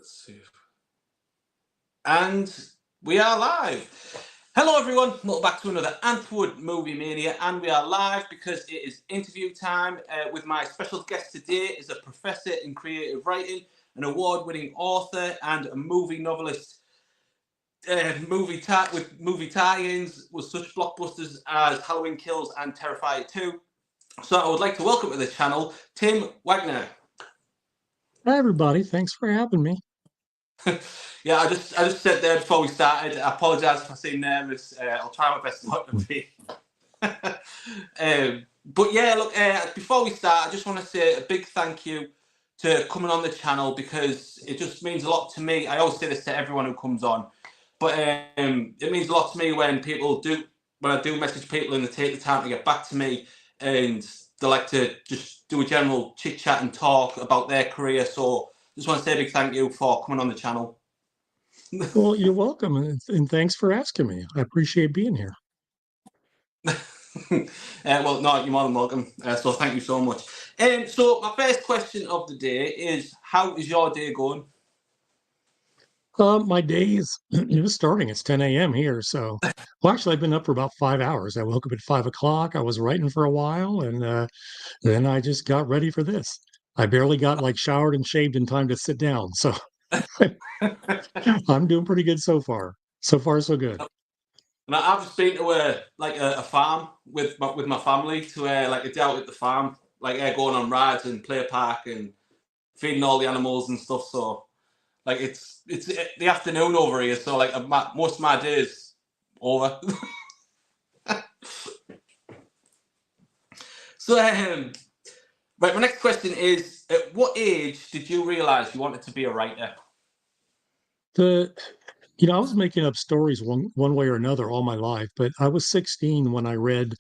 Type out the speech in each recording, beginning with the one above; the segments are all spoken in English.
Let's see. And we are live. Hello everyone, welcome back to another Antwood Movie Mania, and we are live because it is interview time with my special guest today is a professor in creative writing, an award-winning author and a movie novelist. With movie tie-ins with such blockbusters as Halloween Kills and Terrifier 2. So I would like to welcome to the channel Tim Waggoner. Hi everybody, thanks for having me. Yeah, I just said there before we started, I apologise if I seem nervous. I'll try my best not to be. But yeah, look, before we start, I just want to say a big thank you to coming on the channel because it just means a lot to me. I always say this to everyone who comes on, but it means a lot to me when I do message people and they take the time to get back to me and they like to just do a general chit chat and talk about their career. So just want to say a big thank you for coming on the channel. Well, you're welcome, and thanks for asking me. I appreciate being here. Well, no, you're more than welcome. So thank you so much. So my first question of the day is, how is your day going? My day is starting. It's 10 a.m. here, so actually, I've been up for about 5 hours. I woke up at 5 o'clock. I was writing for a while, and then I just got ready for this. I barely got showered and shaved in time to sit down, so I'm doing pretty good so far. So far, so good. And I've just been to a farm with my family to a day out at the farm, going on rides and play a park and feeding all the animals and stuff. So it's the afternoon over here, so most of my day is over. So right, my next question is: at what age did you realise you wanted to be a writer? I was making up stories one way or another all my life, but I was 16 when I read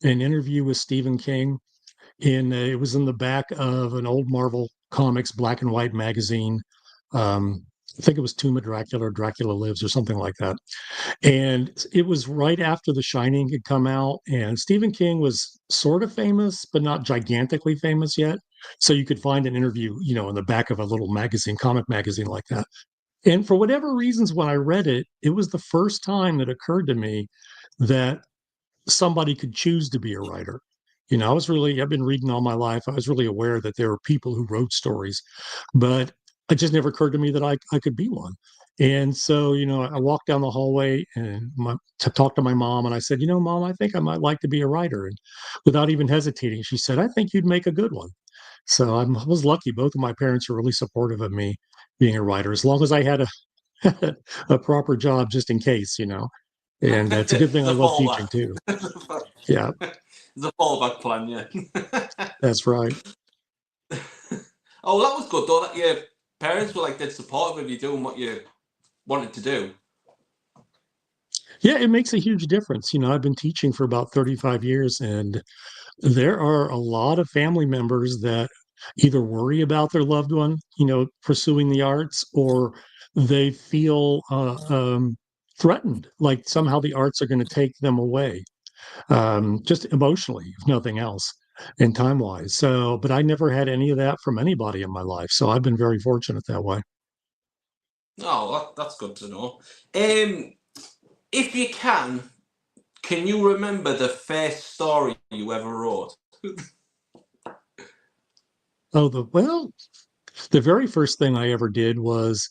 an interview with Stephen King. It was in the back of an old Marvel Comics black and white magazine. I think it was Tomb of Dracula or Dracula Lives or something like that. And it was right after The Shining had come out, and Stephen King was sort of famous, but not gigantically famous yet. So you could find an interview, in the back of a little magazine, comic magazine like that. And for whatever reasons, when I read it, it was the first time that occurred to me that somebody could choose to be a writer. I've been reading all my life. I was really aware that there were people who wrote stories, but it just never occurred to me that I could be one. And so, I walked down the hallway and to talk to my mom, and I said, Mom, I think I might like to be a writer. And without even hesitating, she said, I think you'd make a good one. So I was lucky. Both of my parents are really supportive of me being a writer, as long as I had a proper job, just in case. And it's a good thing I love teaching too. Yeah. The fallback plan, yeah. That's right. Oh, that was good though, that your parents were dead supportive of you doing what you wanted to do. Yeah, it makes a huge difference. I've been teaching for about 35 years, and there are a lot of family members that either worry about their loved one, pursuing the arts, or they feel threatened, like somehow the arts are going to take them away, just emotionally, if nothing else, and time wise. So, but I never had any of that from anybody in my life. So I've been very fortunate that way. Oh, that's good to know. If you can you remember the first story you ever wrote? The very first thing I ever did was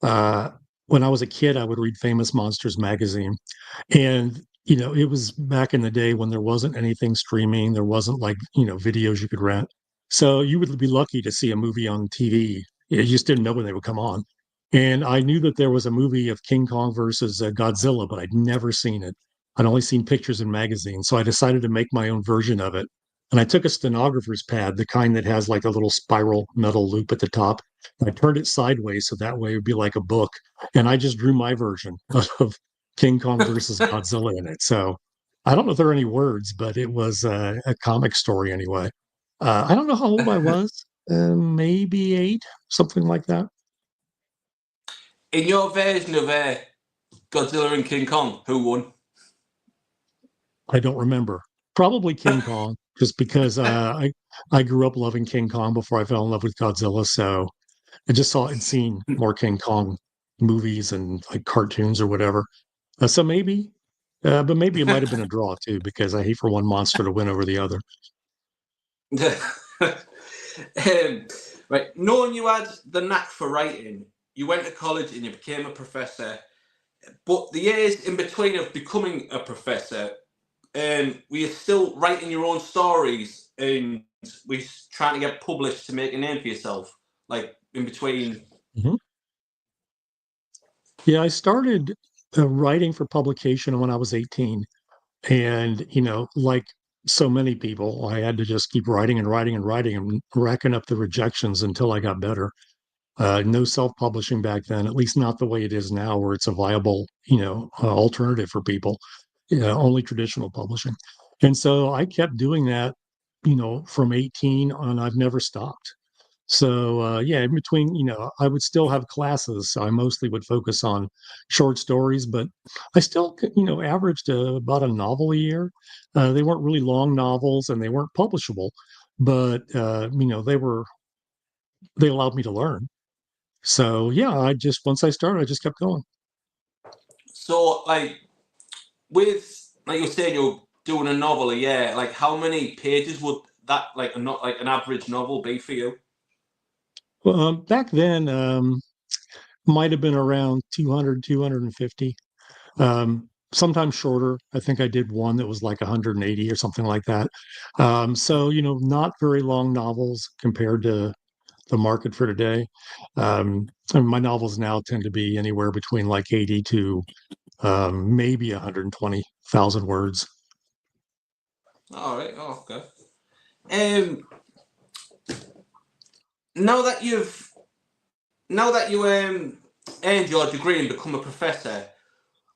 when I was a kid, I would read Famous Monsters magazine. And, it was back in the day when there wasn't anything streaming, there wasn't videos you could rent. So you would be lucky to see a movie on TV. You just didn't know when they would come on. And I knew that there was a movie of King Kong versus Godzilla, but I'd never seen it. I'd only seen pictures in magazines. So I decided to make my own version of it. And I took a stenographer's pad, the kind that has a little spiral metal loop at the top. I turned it sideways so that way it would be like a book. And I just drew my version of King Kong versus Godzilla in it. So I don't know if there are any words, but it was a comic story anyway. I don't know how old I was, maybe 8, something like that. In your version of Godzilla and King Kong, who won? I don't remember. Probably King Kong, just because I grew up loving King Kong before I fell in love with Godzilla. So I'd seen more King Kong movies and like cartoons or whatever. So maybe, but maybe it might have been a draw too, because I hate for one monster to win over the other. Right, knowing you had the knack for writing, you went to college and you became a professor. But the years in between of becoming a professor, were you still writing your own stories and were you trying to get published to make a name for yourself? Like in between. Mhm. Yeah, I started writing for publication when I was 18. And, like so many people, I had to just keep writing and writing and writing and racking up the rejections until I got better. No self-publishing back then, at least not the way it is now, where it's a viable, alternative for people. Only traditional publishing. And so I kept doing that, from 18 on. I've never stopped. So yeah, in between, I would still have classes. So I mostly would focus on short stories, but I still, averaged about a novel a year. They weren't really long novels, and they weren't publishable, but they allowed me to learn. So yeah, I just once I started, I just kept going. So like with like you were saying you're doing a novel a year, like how many pages would that like not like an average novel be for you? Well, back then, might have been around 200, 250. Sometimes shorter. I think I did one that was like 180 or something like that. So, not very long novels compared to the market for today. And my novels now tend to be anywhere between like 80 to maybe 120,000 words. All right, oh, okay. Um, now that you've now that you earned your degree and become a professor,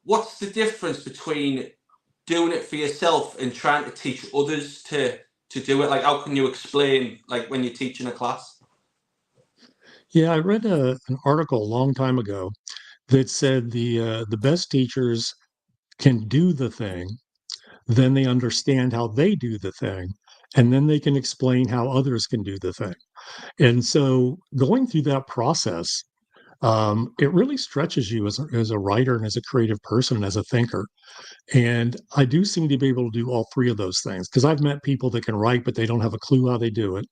what's the difference between doing it for yourself and trying to teach others to do it? Like, how can you explain like when you're teaching a class? Yeah, I read an article a long time ago that said the best teachers can do the thing, then they understand how they do the thing, and then they can explain how others can do the thing. And so going through that process, it really stretches you as a writer and as a creative person and as a thinker. And I do seem to be able to do all three of those things, because I've met people that can write, but they don't have a clue how they do it.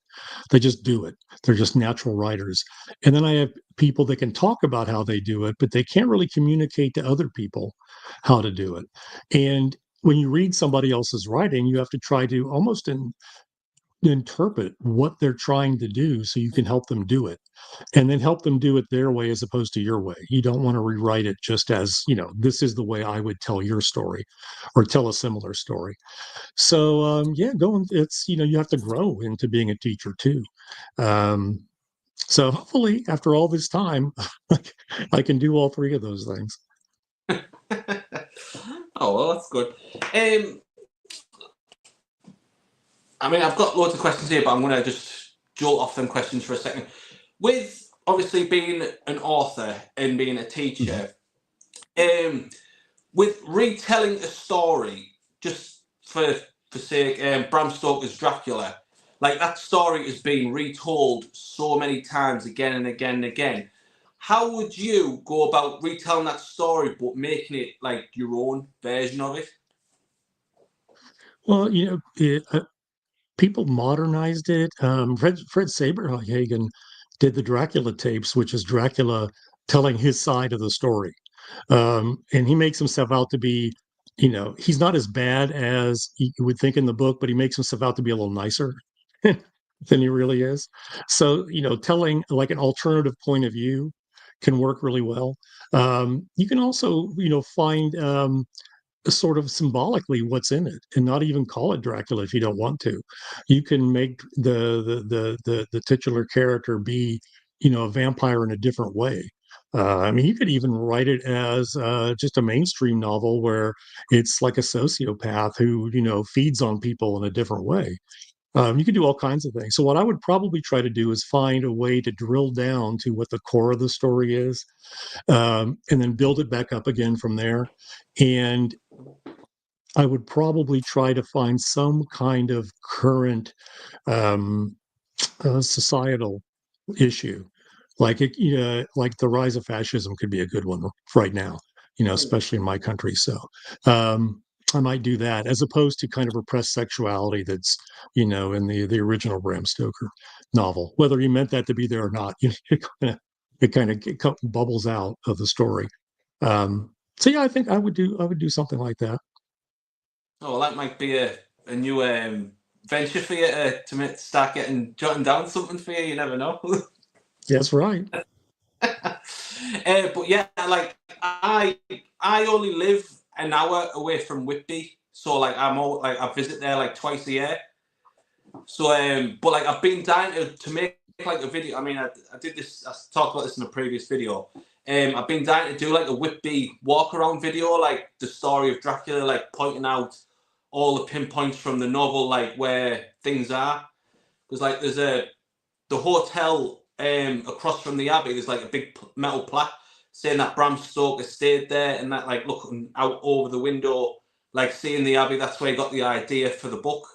They just do it. They're just natural writers. And then I have people that can talk about how they do it, but they can't really communicate to other people how to do it. And when you read somebody else's writing, you have to try to almost interpret what they're trying to do so you can help them do it, and then help them do it their way as opposed to your way. You don't want to rewrite it just as, this is the way I would tell your story or tell a similar story. So yeah, it's, you have to grow into being a teacher too. um, so hopefully after all this time, I can do all three of those things. Oh well, that's good. I mean, I've got loads of questions here, but I'm going to just jolt off them questions for a second. With obviously being an author and being a Mhm. teacher, with retelling a story, just for sake, Bram Stoker's Dracula, like that story is being retold so many times again and again and again. How would you go about retelling that story, but making it like your own version of it? Well, people modernized it. Fred Saberhagen did the Dracula tapes, which is Dracula telling his side of the story. And he makes himself out to be, he's not as bad as you would think in the book, but he makes himself out to be a little nicer than he really is. So, telling like an alternative point of view can work really well. You can also, find sort of symbolically what's in it and not even call it Dracula if you don't want to. You can make the titular character be, a vampire in a different way. I mean, you could even write it as just a mainstream novel where it's like a sociopath who, feeds on people in a different way. You can do all kinds of things. So, what I would probably try to do is find a way to drill down to what the core of the story is, and then build it back up again from there. And I would probably try to find some kind of current um, societal issue Like like the rise of fascism could be a good one right now, especially in my country. So I might do that as opposed to kind of repressed sexuality that's, in the original Bram Stoker novel. Whether he meant that to be there or not, it bubbles out of the story. So yeah, I think I would do something like that. Oh, well, that might be a new venture for you to start jotting down something for you. You never know. That's right. But yeah, like I only live an hour away from Whitby, so like I visit there like twice a year. So but like I've been down to make like a video. I mean, I did this. I talked about this in a previous video. I've been down to do like a Whitby walk around video, like the story of Dracula, like pointing out all the pinpoints from the novel, like where things are. Because like there's the hotel across from the Abbey, there's like a big metal plaque saying that Bram Stoker stayed there, and that like looking out over the window, like seeing the Abbey, that's where he got the idea for the book.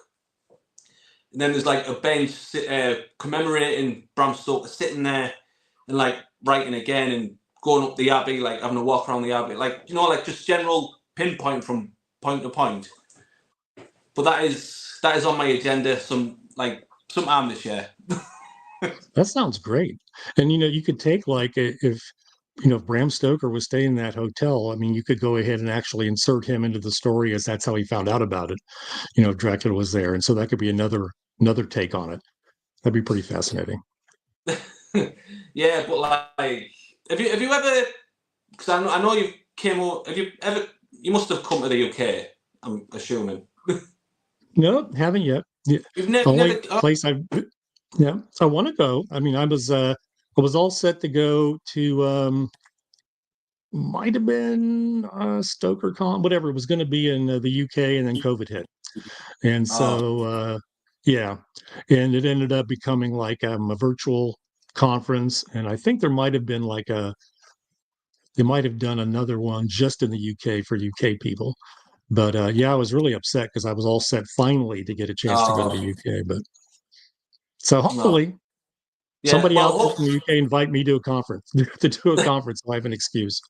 And then there's like a bench commemorating Bram Stoker sitting there and like writing again and going up the Abbey, like having a walk around the Abbey, like like just general pinpoint from point to point. But that is on my agenda sometime this year. That sounds great. And you could take like if Bram Stoker was staying in that hotel, I mean, you could go ahead and actually insert him into the story as that's how he found out about it. Dracula was there, and so that could be another take on it. That'd be pretty fascinating. Yeah, but like, have you ever? Because I know you came over. Have you ever? You must have come to the UK. I'm assuming. No, haven't yet. Yeah. You've The never, only never. Oh, place yeah, I want to go. I mean, I was all set to go to might have been Stoker Con, whatever it was going to be in the UK, and then COVID hit. And oh, so, yeah, and it ended up becoming like a virtual conference. And I think there might have been they might have done another one just in the UK for UK people. But yeah, I was really upset because I was all set finally to get a chance to go to the oh, UK. But so no. hopefully Yeah. somebody out Well, there from the UK invite me to a conference to do a conference. So I have an excuse.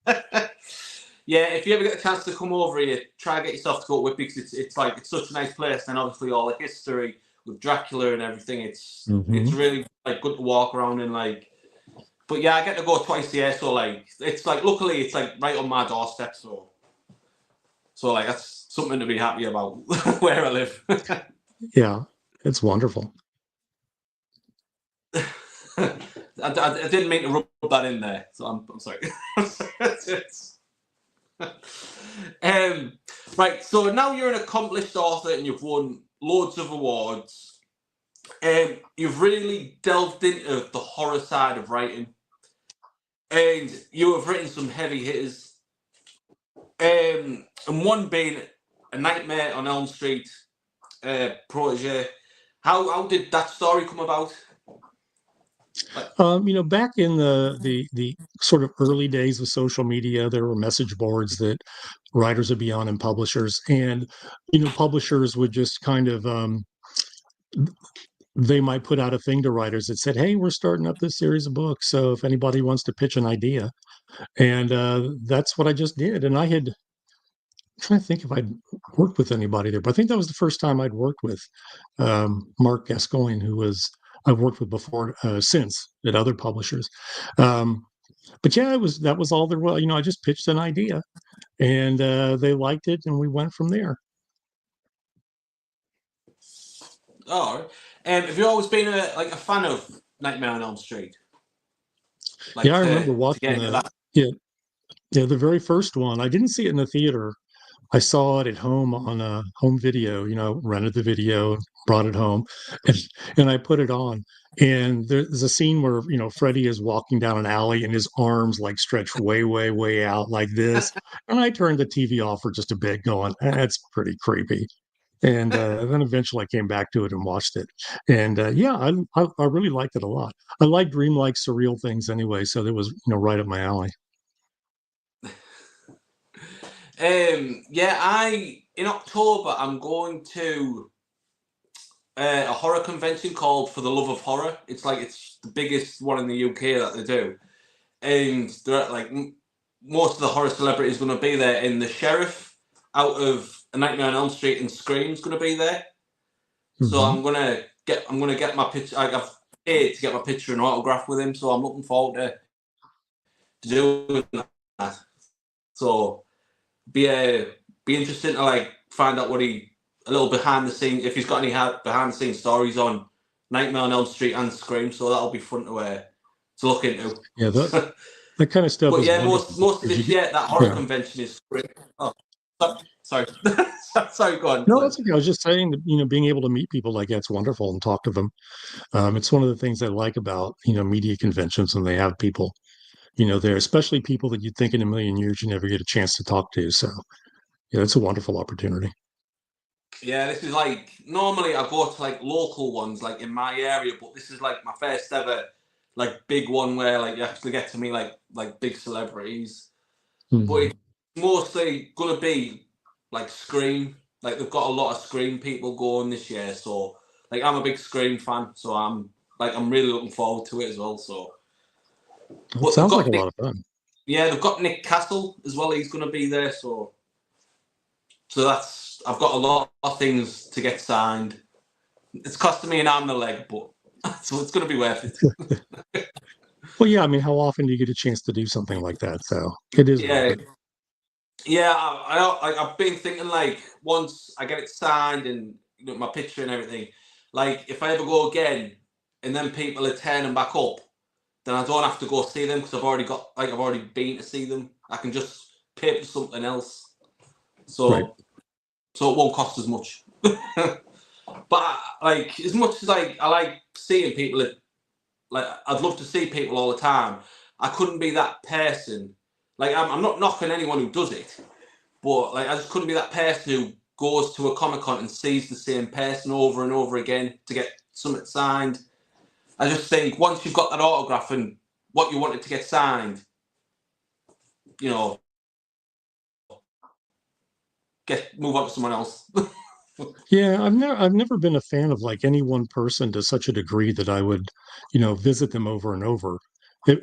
yeah. If you ever get a chance to come over here, try and get yourself to go to Whitby because it's such a nice place, and obviously all the history with Dracula and everything. It's Hmm. really like good to walk around and like. But yeah, I get to go twice a year, so like it's like luckily it's like right on my doorstep, so like that's something to be happy about where I live. Yeah, it's wonderful. I didn't mean to rub that in there, so I'm sorry. um, right, so now you're an accomplished author and you've won loads of awards. You've really delved into the horror side of writing, and you have written some heavy hitters. And one being A Nightmare on Elm Street, Protege. How did that story come about? Like, Back in the sort of early days of social media, there were message boards that writers would be on and publishers, and publishers would just kind of they might put out a thing to writers that said, "Hey, we're starting up this series of books, so if anybody wants to pitch an idea," and that's what I just did. And I'm trying to think if I'd worked with anybody there, but I think that was the first time I'd worked with Mark Gascoigne, who was I've worked with before since at other publishers. Um, but yeah, that was all there was. I just pitched an idea, and they liked it, and we went from there. oh, have you always been a fan of Nightmare on Elm Street? Like Yeah, I remember to get watching into the that. yeah yeah the very first one. I didn't see it in the theater. I saw it at home on a home video, rented the video, brought it home, and, and I put it on. And there's a scene where, Freddie is walking down an alley and his arms like stretch way, way, way out like this. And I turned the TV off for just a bit, going, that's pretty creepy. And then eventually I came back to it and watched it. And yeah, I really liked it a lot. I like dreamlike, surreal things anyway. So that was, right up my alley. Yeah, I in October I'm going to a horror convention called For the Love of Horror. It's the biggest one in the UK that they do, and they're like most of the horror celebrities going to be there. And the sheriff out of A Nightmare on Elm Street and Scream's going to be there. So Mhm. I'm gonna get my picture. I've paid to get my picture and autograph with him. So I'm looking forward to doing that. So be interesting to like find out a little behind the scenes, if he's got any behind the scenes stories on Nightmare on Elm Street and Scream. So that'll be fun to look into. Yeah, that kind of stuff But is yeah, wonderful most of because you this, get, yeah, that horror yeah. convention is great. Oh, sorry, sorry, go on, No, Glenn. that's okay. I was just saying that, being able to meet people like that's wonderful and talk to them. It's one of the things I like about, media conventions when they have people, there, especially people that you'd think in a million years you never get a chance to talk to. So, yeah, it's a wonderful opportunity. Yeah, this is like normally I go to like local ones like in my area, but this is like my first ever like big one where like you actually get to meet like big celebrities. But Mhm. it's mostly gonna be like Scream. Like they've got a lot of Scream people going this year, so like I'm a big Scream fan, so I'm really looking forward to it as well. So, It but they've sounds like got a lot of fun. they've got Nick Castle as well. He's gonna be there, so that's I've got a lot of things to get signed. It's costing me an arm and a leg, but so it's going to be worth it. Well, yeah, I mean, how often do you get a chance to do something like that? So it is worth Yeah, it. yeah. I've been thinking like once I get it signed and my picture and everything, like if I ever go again and then people are turning back up, then I don't have to go see them because I've already been to see them. I can just pay for something else, Right. so it won't cost as much. But like as much as I like seeing people, like I'd love to see people all the time. I couldn't be that person. Like I'm not knocking anyone who does it, but like I just couldn't be that person who goes to a Comic Con and sees the same person over and over again to get something signed. I just think once you've got that autograph and what you wanted to get signed, you know, get move on to someone else. Yeah, I've never been a fan of like any one person to such a degree that I would, visit them over and over.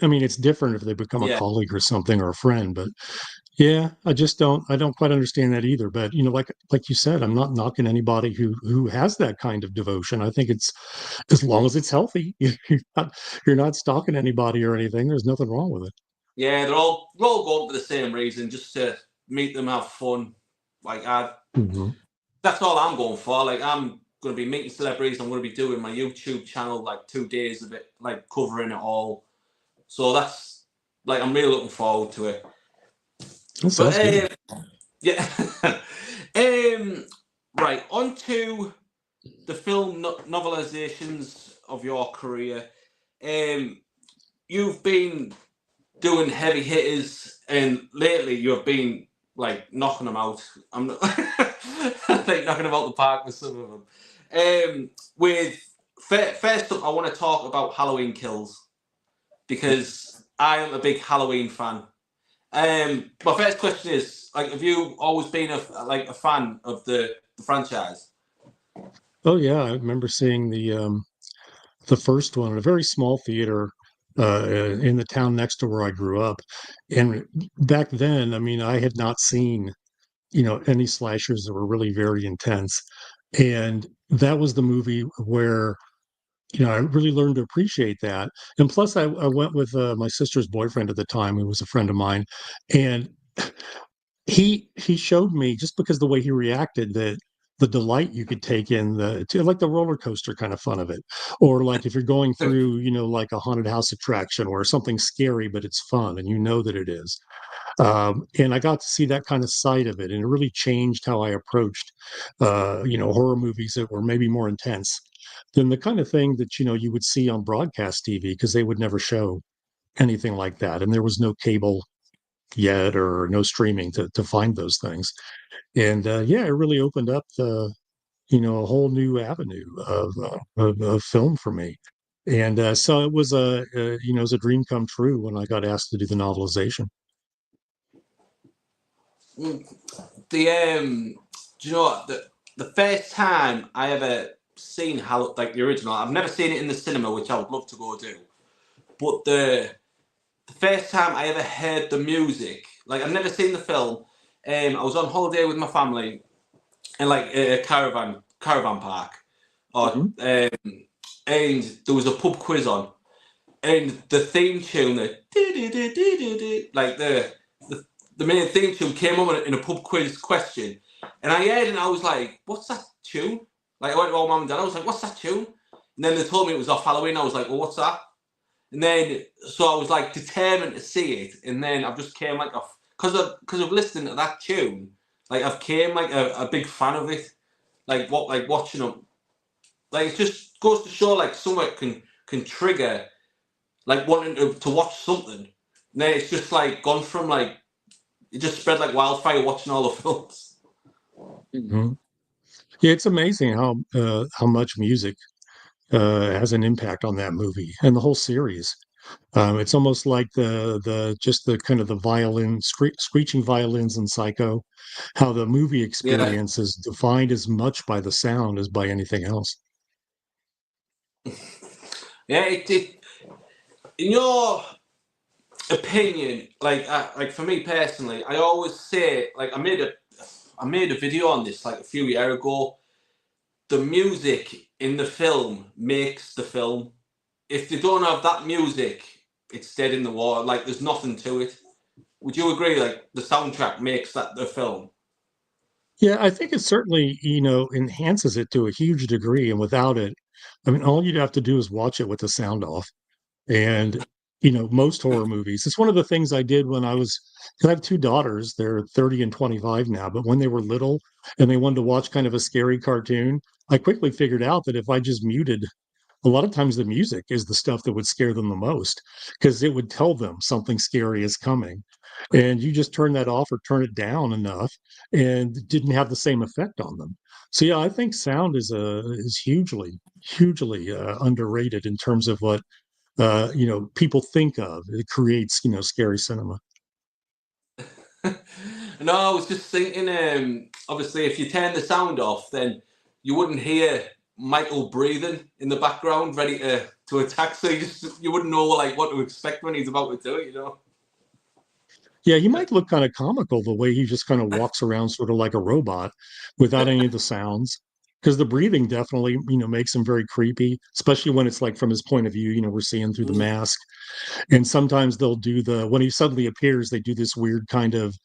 I mean, it's different if they become a Yeah, colleague or something or a friend, but yeah, I don't quite understand that either. But like you said, I'm not knocking anybody who has that kind of devotion. I think it's as long as it's healthy, you're not stalking anybody or anything. There's nothing wrong with it. yeah, they're all going for the same reason, just to meet them, have fun. Like Hmm. that's all I'm going for. Like I'm going to be meeting celebrities. I'm going to be doing my YouTube channel, like 2 days of it, like covering it all. So that's like I'm really looking forward to it. That But sounds good. yeah, um, right on to the film novelizations of your career. Um, you've been doing heavy hitters, and lately you've been like knocking them out. I'm not like knocking them out the park with some of them. With first up, I want to talk about Halloween Kills because I am a big Halloween fan. My first question is like, have you always been a fan of the franchise? Oh yeah, I remember seeing the first one in a very small theater in the town next to where I grew up. And back then, I mean, I had not seen, any slashers that were really very intense. And that was the movie where, I really learned to appreciate that. And plus, I went with my sister's boyfriend at the time, who was a friend of mine. And he showed me just because the way he reacted that the delight you could take in like the roller coaster kind of fun of it, or like if you're going through like a haunted house attraction or something scary but it's fun and you know that it is. And I got to see that kind of side of it, and it really changed how I approached horror movies that were maybe more intense than the kind of thing that you would see on broadcast TV, because they would never show anything like that, and there was no cable yet or no streaming to find those things. And yeah, it really opened up a whole new avenue of film for me. And so it was it was a dream come true when I got asked to do the novelization. Mm, The do you know what the first time I ever seen like the original. I've never seen it in the cinema, which I would love to go do. But the first time I ever heard the music, like I've never seen the film. I was on holiday with my family in like a caravan park, or and there was a pub quiz on, and the theme tune, like the main theme tune came on in a pub quiz question, and I heard it and I was like, "What's that tune?" Like I went to my mum and dad. I was like, "What's that tune?" And then they told me it was off Halloween. I was like, "Well, what's that?" And then so I was like determined to see it, and then I've just came like off because of listening to that tune. Like I've came like a big fan of it. Like watching them. Like it just goes to show like someone can trigger like wanting to watch something. And then it's just like gone from like it just spread like wildfire watching all the films. Mm-hmm. Yeah, it's amazing how much music has an impact on that movie and the whole series. It's almost like the just the kind of the screeching violins in Psycho, how the movie Yeah. experience is defined as much by the sound as by anything else. Yeah, in your opinion, like for me personally, I always say like I made a video on this like a few years ago. The music in the film makes the film. If they don't have that music, it's dead in the water. Like there's nothing to it. Would you agree? Like the soundtrack makes that the film. Yeah, I think it certainly, enhances it to a huge degree. And without it, I mean, all you'd have to do is watch it with the sound off. And, most horror movies, it's one of the things I did when because I have two daughters, they're 30 and 25 now, but when they were little and they wanted to watch kind of a scary cartoon, I quickly figured out that if I just muted, a lot of times the music is the stuff that would scare them the most because it would tell them something scary is coming. And you just turn that off or turn it down enough and it didn't have the same effect on them. So yeah, I think sound is hugely underrated in terms of what people think of. It creates, scary cinema. No, I was just thinking. Obviously, if you turn the sound off, then you wouldn't hear Michael breathing in the background, ready to attack. So you wouldn't know like what to expect when he's about to do it. You know. Yeah, he might look kind of comical the way he just kind of walks around sort of like a robot without any of the sounds. Because the breathing definitely, makes him very creepy, especially when it's like from his point of view, we're seeing through the Mm. mask. And sometimes they'll do when he suddenly appears, they do this weird kind of,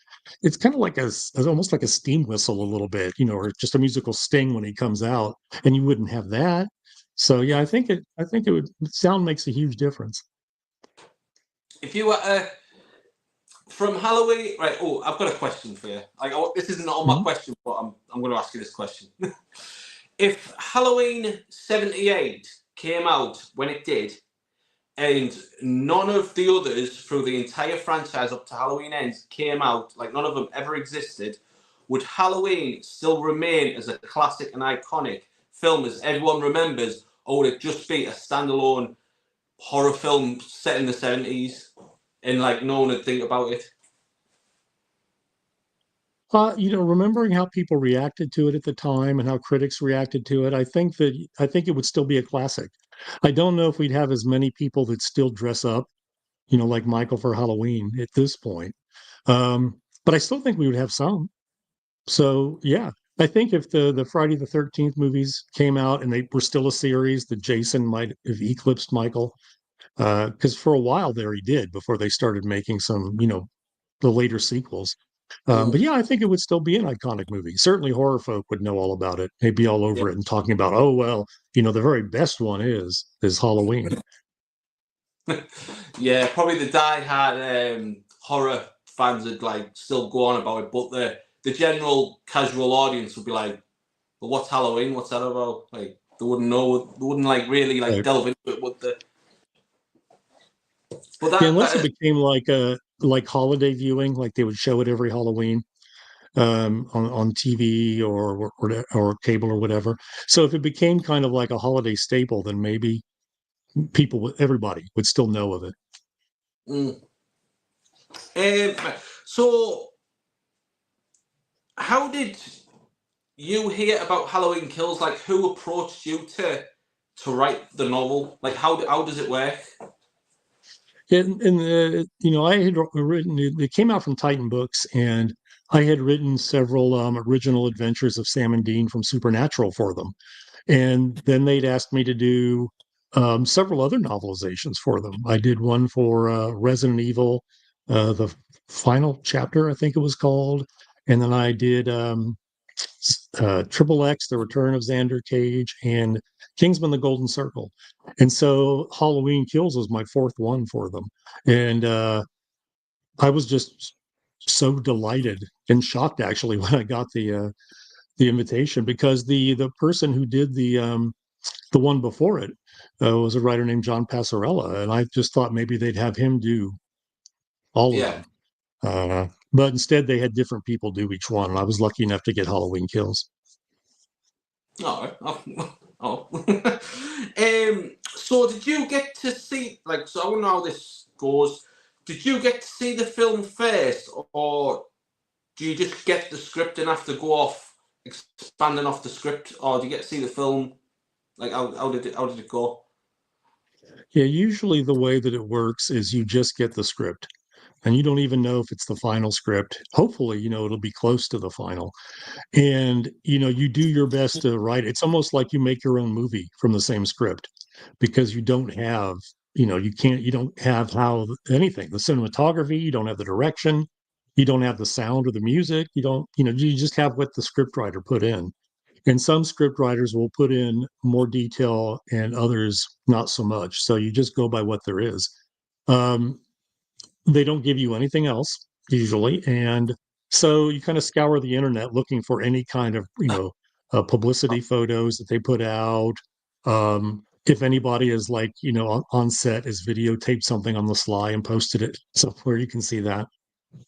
it's kind of like almost like a steam whistle a little bit, or just a musical sting when he comes out, and you wouldn't have that. So yeah, I think it would, sound makes a huge difference. If you were from Halloween, right? Oh, I've got a question for you. Like, this isn't on my Mhm. question, but I'm going to ask you this question. If Halloween '78 came out when it did, and none of the others through the entire franchise up to Halloween Ends came out, like none of them ever existed, would Halloween still remain as a classic and iconic film as everyone remembers, or would it just be a standalone horror film set in the '70s and like no one would think about it? Remembering how people reacted to it at the time and how critics reacted to it, I think it would still be a classic. I don't know if we'd have as many people that still dress up, like Michael for Halloween at this point. But I still think we would have some. So yeah, I think if the Friday the 13th movies came out and they were still a series, that Jason might have eclipsed Michael. Because for a while there he did before they started making some, the later sequels. But Mm, yeah, I think it would still be an iconic movie. Certainly, horror folk would know all about it. They'd be all yeah. over it and talking about, oh well, the very best one is Halloween. Yeah, probably the die-hard horror fans would like still go on about it, but the general casual audience would be like, "But what's Halloween? What's that about?" Like they wouldn't know. They wouldn't like really like Right. delve into it, would they? But Yeah, that unless that it is, became like holiday viewing, like they would show it every Halloween on TV or cable or whatever. So if it became kind of like a holiday staple, then maybe everybody would still know of it. mm. So how did you hear about Halloween Kills, like who approached you to write the novel? Like how does it work? I had written it came out from Titan Books, and I had written several original adventures of Sam and Dean from Supernatural for them. And then they'd asked me to do several other novelizations for them. I did one for Resident Evil, the final chapter, I think it was called. And then I did Triple X, The Return of Xander Cage, and Kingsman: The Golden Circle. And so Halloween Kills was my fourth one for them. And I was just so delighted and shocked actually when I got the invitation, because the person who did the one before it was a writer named John Passarella, and I just thought maybe they'd have him do all of Yeah. them. But instead, they had different people do each one, and I was lucky enough to get Halloween Kills. Oh, oh. So did you get to see, like, so I don't know how this goes. Did you get to see the film first, or do you just get the script and have to go off expanding off the script, or do you get to see the film? Like, how did it go? Yeah, usually the way that it works is you just get the script, and you don't even know if it's the final script. Hopefully, it'll be close to the final. And you do your best to write. It's almost like you make your own movie from the same script, because you don't have you don't have how anything, the cinematography, you don't have the direction, you don't have the sound or the music, you don't you just have what the script writer put in. And some script writers will put in more detail and others not so much, so you just go by what there is. um, they don't give you anything else usually, and so you kind of scour the internet looking for any kind of publicity photos that they put out. If anybody is like on set has videotaped something on the sly and posted it somewhere, you can see that,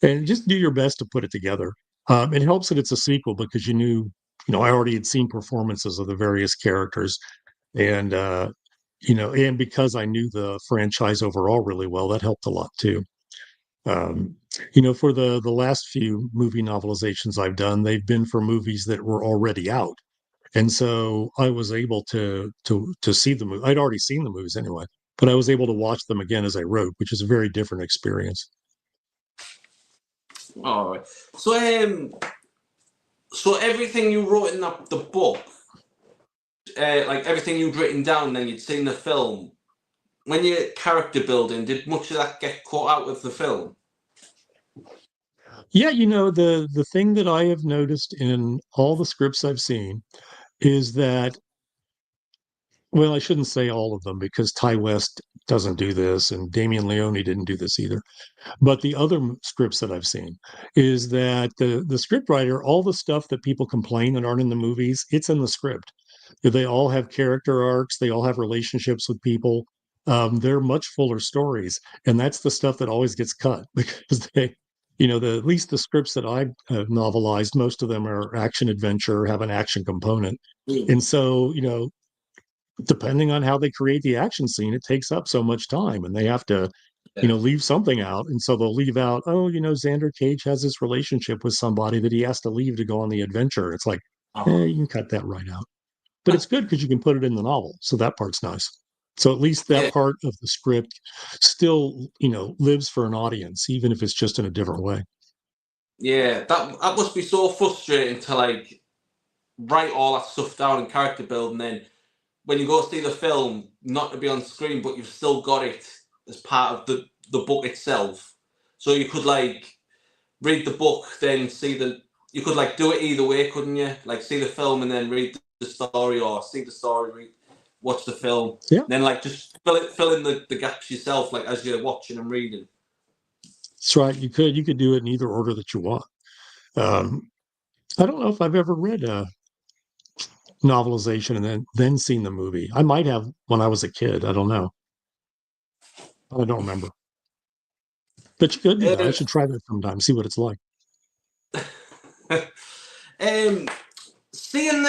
and just do your best to put it together. It helps that it's a sequel, because I already had seen performances of the various characters, and and because I knew the franchise overall really well, that helped a lot too. um, for the last few movie novelizations I've done, they've been for movies that were already out, and so I was able to see the movie. I'd already seen the movies anyway, but I was able to watch them again as I wrote, which is a very different experience. All right. So so everything you wrote in the book, like everything you'd written down, then you'd seen the film. When you're character building, did much of that get caught out of the film? Yeah, the thing that I have noticed in all the scripts I've seen is that, well, I shouldn't say all of them, because Ty West doesn't do this, and Damien Leone didn't do this either. But the other scripts that I've seen is that the script writer, all the stuff that people complain that aren't in the movies, it's in the script. They all have character arcs. They all have relationships with people. They're much fuller stories, and that's the stuff that always gets cut because at least the scripts that I've novelized, most of them are action adventure, have an action component, Mm. and so depending on how they create the action scene, it takes up so much time, and they have to Yeah. leave something out. And so they'll leave out, oh, Xander Cage has this relationship with somebody that he has to leave to go on the adventure. It's like, Oh. you can cut that right out. But it's good because you can put it in the novel. So that part's nice. So at least that Yeah, part of the script still, lives for an audience, even if it's just in a different way. yeah. That must be so frustrating to like write all that stuff down in character build, and then when you go see the film, not to be on screen, but you've still got it as part of the book itself. So you could like read the book, then see the. You could like do it either way, couldn't you? Like see the film and then read the story, or see the story, watch the film, Yeah, then like just fill in the gaps yourself, like as you're watching and reading. that's right. You could do it in either order that you want. Um, I don't know if I've ever read a novelization and then seen the movie. I might have when I was a kid. I don't know. I don't remember. But you could do that. I Uh, should try that sometime, see what it's like. um, seeing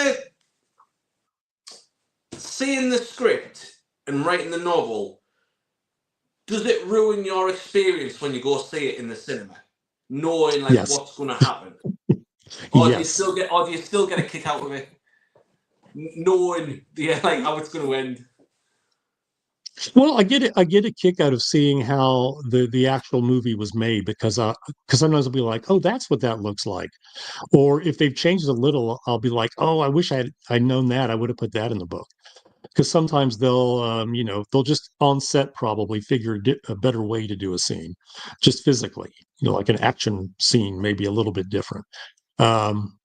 the script and writing the novel, does it ruin your experience when you go see it in the cinema, knowing like Yes. what's going to happen? Yes. or do you still get a kick out of it, knowing like how it's going to end? Well, I get a kick out of seeing how the actual movie was made because sometimes I'll be like, oh, that's what that looks like. Or if they've changed a little, I'll be like, oh, I wish I'd known that. I would have put that in the book. Because sometimes they'll just on set probably figure a better way to do a scene, just physically. Like an action scene, maybe a little bit different. Um,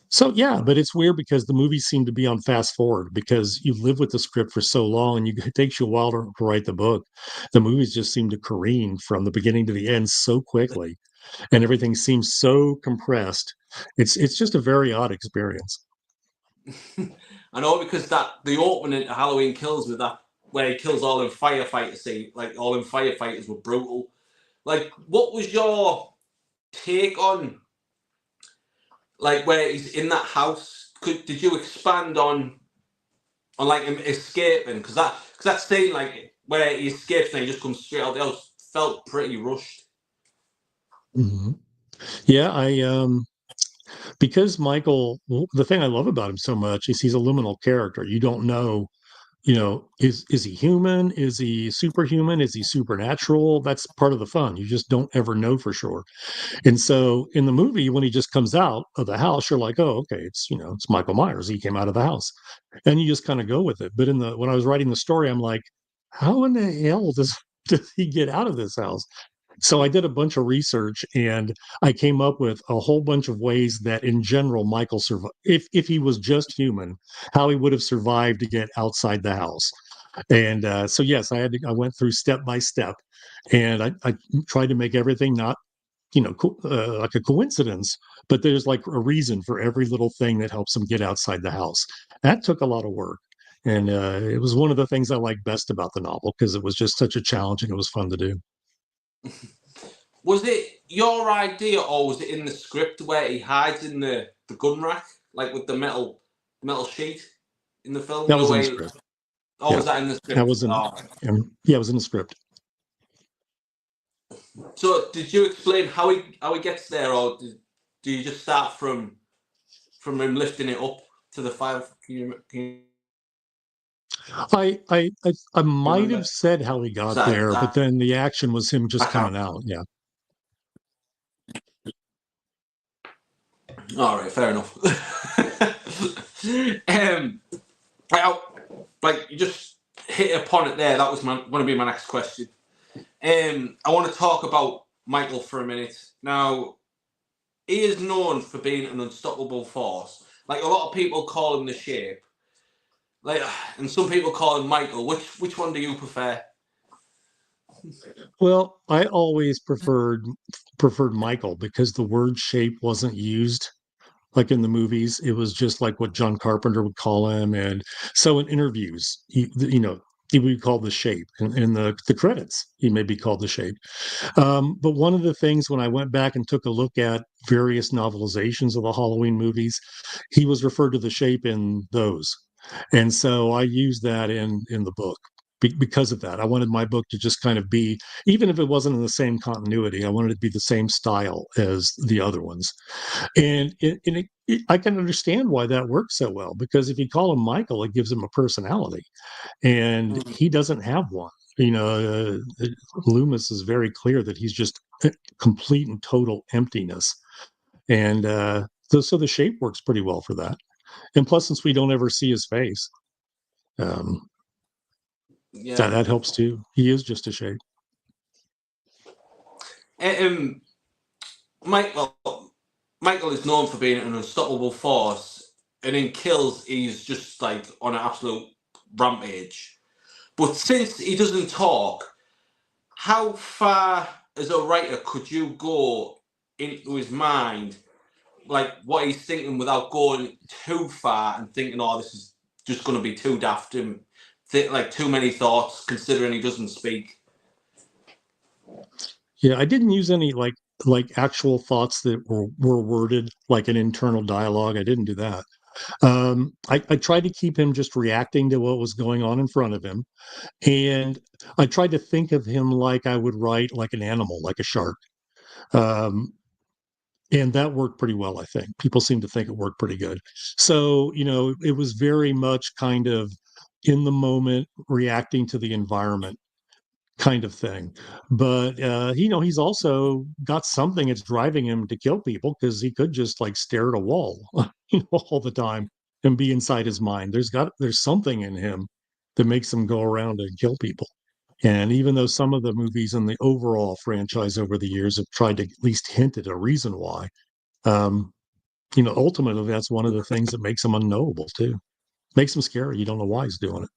so yeah, but it's weird because the movies seem to be on fast forward because you live with the script for so long and it takes you a while to write the book. The movies just seem to careen from the beginning to the end so quickly, and everything seems so compressed. It's just a very odd experience. I know, because that the opening to Halloween Kills, with that where he kills all them firefighters, say like all them firefighters were brutal. Like, what was your take on like where he's in that house? Did you expand on like him escaping? Because that scene, like where he escapes and he just comes straight out the house, felt pretty rushed. Hmm. Yeah, because Michael, well, the thing I love about him so much is he's a liminal character. You don't know, is he human? Is he superhuman? Is he supernatural? That's part of the fun. You just don't ever know for sure. And so in the movie, when he just comes out of the house, you're like, oh, okay, it's Michael Myers. He came out of the house, and you just kind of go with it. But when I was writing the story, I'm like, how in the hell does he get out of this house? So I did a bunch of research and I came up with a whole bunch of ways that in general Michael survived if he was just human, how he would have survived to get outside the house. And so yes, I went through step by step, and I tried to make everything not like a coincidence, but there's like a reason for every little thing that helps him get outside the house. That took a lot of work. And it was one of the things I liked best about the novel because it was just such a challenge and it was fun to do. Was it your idea, or was it in the script where he hides in the gun rack, like with the metal sheet in the film? That You know was in the where? script. Oh, Yeah, was that in the that script? was in. Oh. Yeah, it was in the script. So, did you explain how he gets there, or do you just start from him lifting it up to the fire? I You might have remember? said how he got So, there, but then the action was him I just can't. coming out. Yeah. All right, fair enough. um, I, like you just hit upon it there. That was going to be my next question. I want to talk about Michael for a minute. Now, he is known for being an unstoppable force. Like, a lot of people call him the Shape. Like, and some people call him Michael. Which one do you prefer? Well, I always preferred Michael because the word shape wasn't used like in the movies. It was just like what John Carpenter would call him, and so in interviews, he would be called the Shape, and in the credits, he may be called the Shape. But one of the things when I went back and took a look at various novelizations of the Halloween movies, he was referred to the Shape in those, and so I used that in the book. Because of that, I wanted my book to just kind of be, even if it wasn't in the same continuity, I wanted it to be the same style as the other ones. And I can understand why that works so well because if you call him Michael, it gives him a personality, and Mm. he doesn't have one. Loomis is very clear that he's just complete and total emptiness, and so the shape works pretty well for that. And plus, since we don't ever see his face, um, that Yeah. that helps too. He is just a shape. Um, Michael Michael is known for being an unstoppable force, and in Kills, he's just like on an absolute rampage. But since he doesn't talk, how far as a writer could you go into his mind, like what he's thinking, without going too far and thinking, "Oh, this is just going to be too daft and like too many thoughts," considering he doesn't speak. Yeah, I didn't use any like actual thoughts that were worded like an internal dialogue. I didn't do that. I tried to keep him just reacting to what was going on in front of him. And I tried to think of him like I would write like an animal, like a shark. Um, And that worked pretty well, I think. People seem to think it worked pretty good. So, it was very much kind of in the moment, reacting to the environment kind of thing. But he's also got something that's driving him to kill people, because he could just like stare at a wall, all the time and be inside his mind. There's something in him that makes him go around and kill people. And even though some of the movies in the overall franchise over the years have tried to at least hint at a reason why, um, ultimately that's one of the things that makes him unknowable too. Makes him scary. You don't know why he's doing it.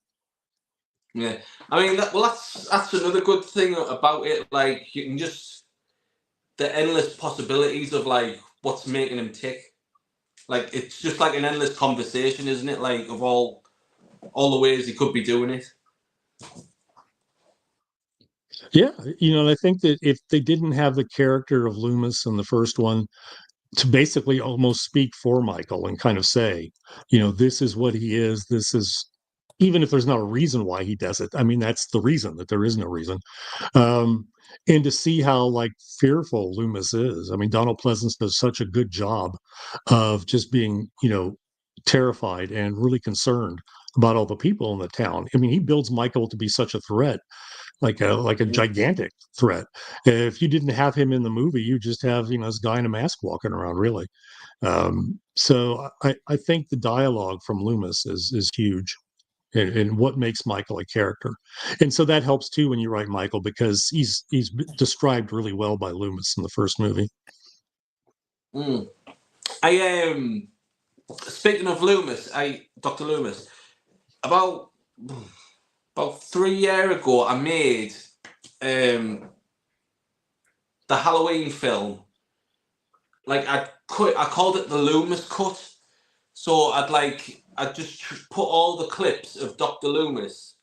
Yeah, I mean, that's another good thing about it. Like, you can just the endless possibilities of like what's making him tick. Like, it's just like an endless conversation, isn't it? Like, of all the ways he could be doing it. Yeah, and I think that if they didn't have the character of Loomis in the first one to basically almost speak for Michael and kind of say, this is what he is, this is, even if there's not a reason why he does it. I mean, that's the reason, that there is no reason. Um, and to see how like fearful Loomis is. I mean, Donald Pleasance does such a good job of just being, terrified and really concerned about all the people in the town. I mean, he builds Michael to be such a threat, like a gigantic threat. If you didn't have him in the movie, you just have this guy in a mask walking around, really. So I think the dialogue from Loomis is huge, and what makes Michael a character. And so that helps too when you write Michael, because he's described really well by Loomis in the first movie. Mm. I Speaking of Loomis, Dr. Loomis, about 3 years ago, I made um, the Halloween film. Like, I called it the Lumis Cut. So I'd just put all the clips of Dr. Loomis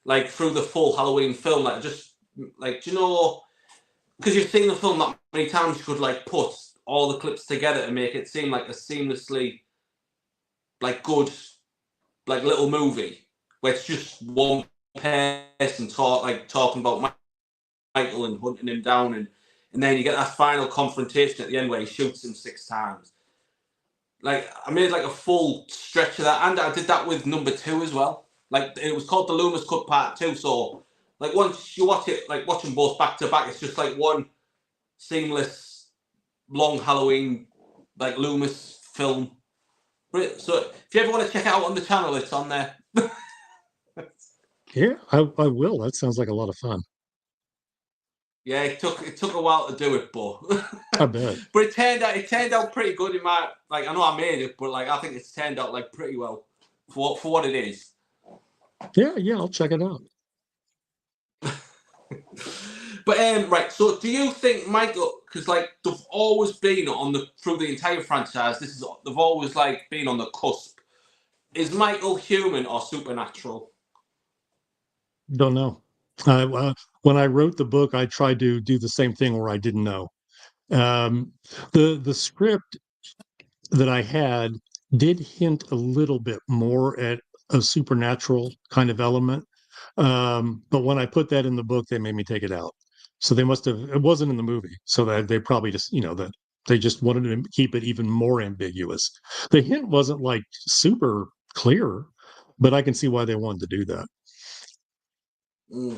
like through the full Halloween film. Like, just like, do you know, because you've seen the film that many times, you could like put all the clips together to make it seem like a seamlessly like good like little movie where it's just one person talking about Michael and hunting him down, and then you get that final confrontation at the end where he shoots him 6 times. Like, I made like a full stretch of that, and I did that with number 2 as well. Like, it was called the Lumis Cut Part 2. So like, once you watch it, like watch them both back to back, it's just like one seamless long Halloween like Loomis film. So if you ever want to check it out on the channel, it's on there. Yeah, I will. That sounds like a lot of fun. Yeah, it took a while to do it, but I bet. but it turned out pretty good in my, like, I know I made it, but like, I think it's turned out like pretty well for what it is. Yeah, I'll check it out. But right, so do you think Michael, because like they've always been on the through the entire franchise, they've always like been on the cusp. Is Michael human or supernatural? Don't know. When I wrote the book, I tried to do the same thing where I didn't know. Um, the script that I had did hint a little bit more at a supernatural kind of element. But when I put that in the book, they made me take it out. So they must have, it wasn't in the movie. So that they probably just, that they just wanted to keep it even more ambiguous. The hint wasn't like super clear, but I can see why they wanted to do that. Mm.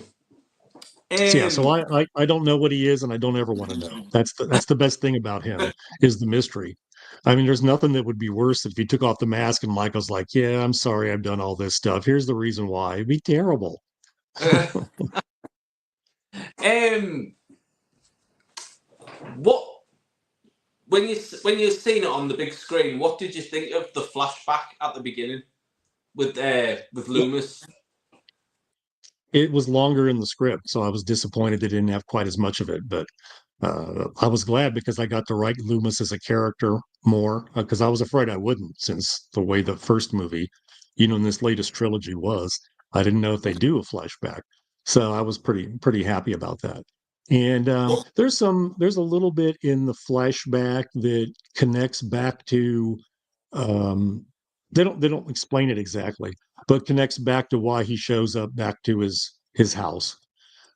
So yeah, so Um, I don't know what he is, and I don't ever want to know. That's the best thing about him, is the mystery. I mean, there's nothing that would be worse if he took off the mask and Michael's like, "Yeah, I'm sorry, I've done all this stuff. Here's the reason why." It'd be terrible. uh, um, what when you seen it on the big screen, what did you think of the flashback at the beginning with Loomis? It was longer in the script, so I was disappointed they didn't have quite as much of it. But I was glad, because I got to write Loomis as a character more, because I was afraid I wouldn't, since the way the first movie, in this latest trilogy was. I didn't know if they do a flashback, so I was pretty happy about that. And there's a little bit in the flashback that connects back to, um, they don't explain it exactly, but connects back to why he shows up back to his house.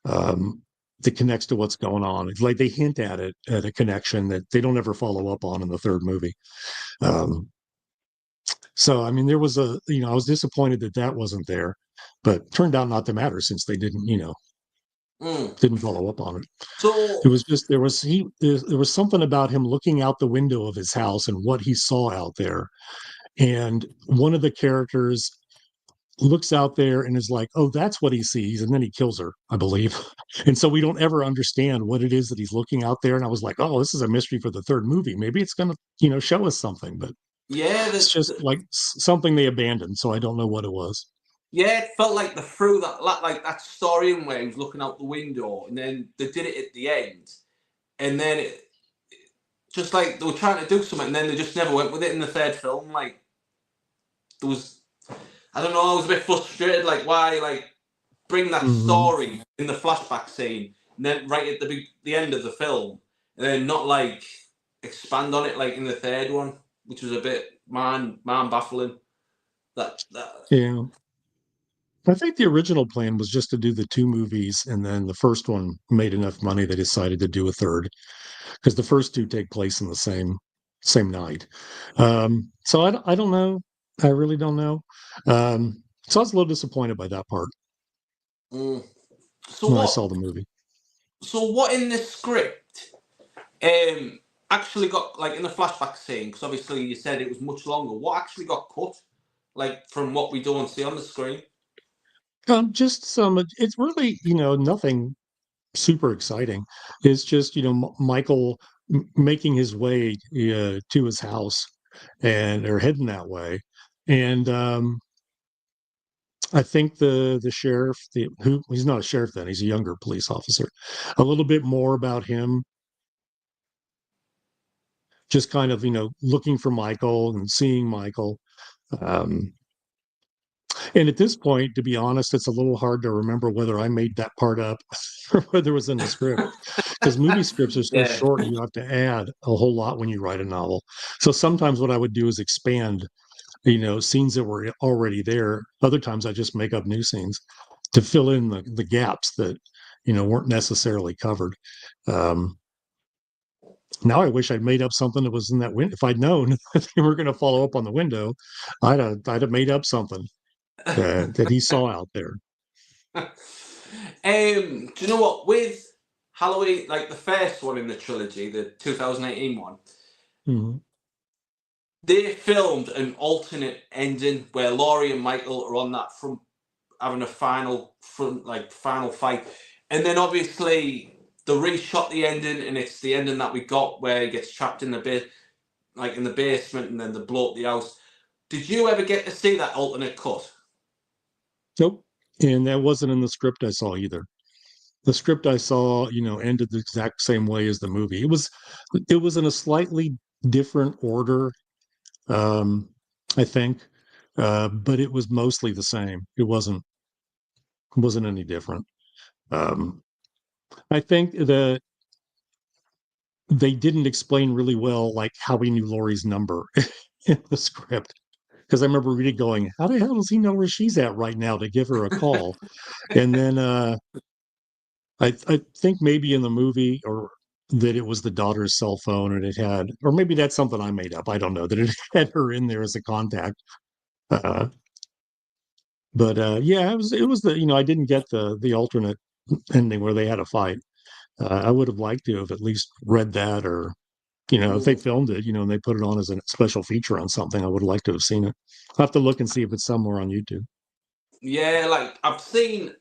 Um, that connects to what's going on. It's like they hint at it at a connection that they don't ever follow up on in the third movie. Um, so I mean, there was I was disappointed that that wasn't there, but turned out not to matter since they didn't, Mm. didn't follow up on it. It So was just there was something about him looking out the window of his house and what he saw out there. And one of the characters looks out there and is like, "Oh, that's what he sees," and then he kills her, I believe. And so we don't ever understand what it is that he's looking out there. And I was like, "Oh, this is a mystery for the third movie. Maybe it's going to, show us something." But yeah, it's just like something they abandoned. So I don't know what it was. yeah, it felt like they threw that story in where he was looking out the window, and then they did it at the end, and then it just like they were trying to do something, and then they just never went with it in the third film. Like there was, I don't know, I was a bit frustrated. Like why, like bring that Hmm. story in the flashback scene, and then right at the end of the film, and then not like expand on it like in the third one, which was a bit mind baffling. That Yeah. I think the original plan was just to do the two movies, and then the first one made enough money they decided to do a third because the first two take place in the same night. So I don't know. I really don't know. So I was a little disappointed by that part mm. So when I what? saw the movie. So what in the script um actually got like in the flashback scene? Because obviously you said it was much longer. What actually got cut? Like from what we don't see on the screen. Just some. It's really nothing super exciting. It's just Michael making his way to his house and or heading that way, and I think the sheriff, who he's not a sheriff then, he's a younger police officer. A little bit more about him, just kind of looking for Michael and seeing Michael. Um, and at this point, to be honest, it's a little hard to remember whether I made that part up or whether it was in the script, because movie scripts are so Yeah. short. You have to add a whole lot when you write a novel. So sometimes what I would do is expand scenes that were already there. Other times I just make up new scenes to fill in the gaps that, weren't necessarily covered. Um, now I wish I'd made up something that was in that window. If I'd known that they were going to follow up on the window, I'd have made up something that he saw out there. Do you know what? With Halloween, like the first one in the trilogy, the 2018 one, Mhm. they filmed an alternate ending where Laurie and Michael are on that front having a final fight. And then obviously they reshot the ending and it's the ending that we got where he gets trapped in the in the basement and then they blow up the house. Did you ever get to see that alternate cut? Nope. And that wasn't in the script I saw either. The script I saw, ended the exact same way as the movie. It was in a slightly different order, um, I think, but it was mostly the same. It wasn't any different. Um, I think that they didn't explain really well, like how he knew Laurie's number in the script. Because I remember reading, going, "How the hell does he know where she's at right now to give her a call?" And then I think maybe in the movie or that it was the daughter's cell phone and it had, or maybe that's something I made up. I don't know that it had her in there as a contact. Uh, but yeah, it was I didn't get the alternate ending where they had a fight. I would have liked to have at least read that, or if they Mm. filmed it, and they put it on as a special feature on something, I would have liked to have seen it. I'll have to look and see if it's somewhere on YouTube. Yeah, like I've seen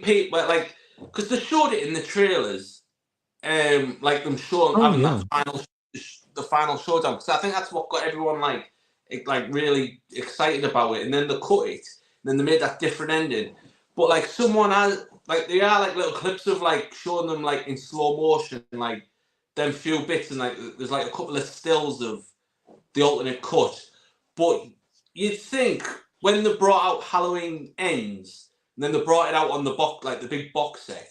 people like because they showed it in the trailers, like them showing Oh having yeah. that the final showdown. Because I think that's what got everyone like really excited about it. And then they cut it, and then they made that different ending. But like someone has like they are like little clips of like showing them like in slow motion, like them few bits, and like there's like a couple of stills of the alternate cut. But you'd think when they brought out Halloween Ends, and then they brought it out on the box, like the big box set,